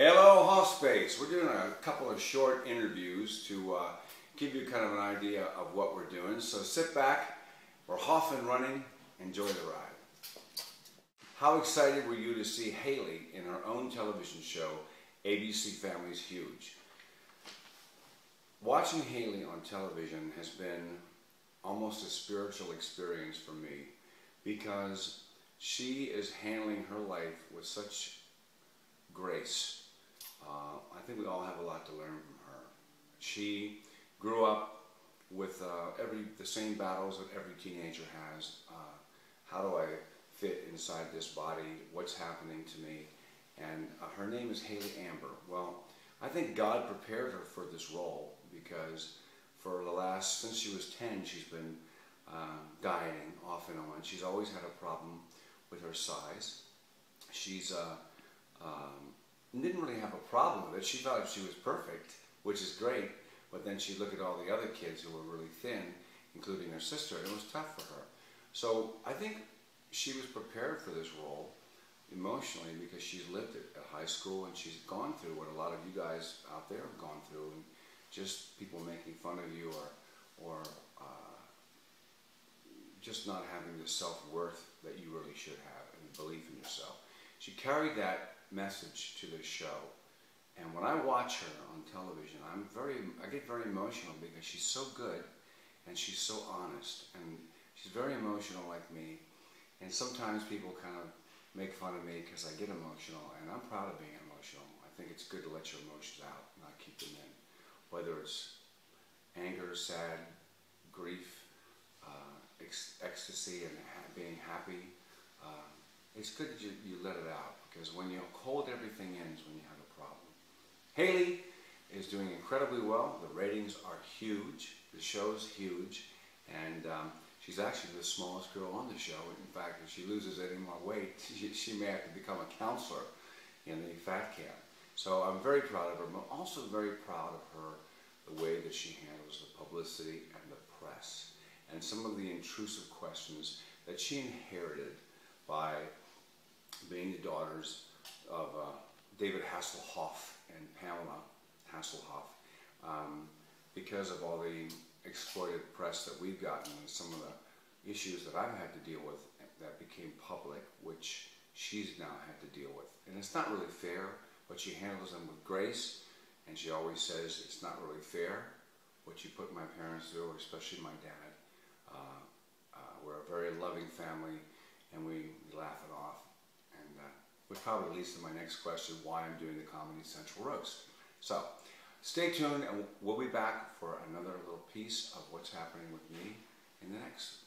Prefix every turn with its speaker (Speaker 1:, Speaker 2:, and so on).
Speaker 1: Hello, Hoff Space. We're doing a couple of short interviews to give you kind of an idea of what we're doing. So sit back, we're off and running, enjoy the ride. How excited were you to see Hayley in her own television show, ABC Family's Huge? Watching Hayley on television has been almost a spiritual experience for me because she is handling her life with such grace. I think we all have a lot to learn from her. She grew up with the same battles that every teenager has. How do I fit inside this body? What's happening to me? And her name is Hayley Amber. Well, I think God prepared her for this role because since she was 10, she's been dieting off and on. She's always had a problem with her size. She's didn't really have a problem with it. She thought she was perfect, which is great, but then she'd look at all the other kids who were really thin, including her sister, and it was tough for her. So I think she was prepared for this role emotionally because she's lived it at high school and she's gone through what a lot of you guys out there have gone through, and just people making fun of you or just not having the self-worth that you really should have and belief in yourself. She carried that message to the show, and when I watch her on television, I get very emotional because she's so good and she's so honest, and she's very emotional like me, and sometimes people kind of make fun of me because I get emotional, and I'm proud of being emotional. I think it's good to let your emotions out, not keep them in, whether it's anger, sad, grief, ecstasy, and being happy. It's good that you let it out, because when you hold everything in is when you have a problem. Hayley is doing incredibly well. The ratings are huge. The show's huge. And she's actually the smallest girl on the show. In fact, if she loses any more weight, she may have to become a counselor in the fat camp. So I'm very proud of her. I'm also very proud of her, the way that she handles the publicity and the press, and some of the intrusive questions that she inherited by being the daughters of David Hasselhoff and Pamela Hasselhoff, because of all the exploited press that we've gotten and some of the issues that I've had to deal with that became public, which she's now had to deal with. And it's not really fair, but she handles them with grace, and she always says it's not really fair what you put my parents through, especially my dad. We're a very loving family, and we laugh it off. And which probably leads to my next question, why I'm doing the Comedy Central Roast. So stay tuned, and we'll be back for another little piece of what's happening with me in the next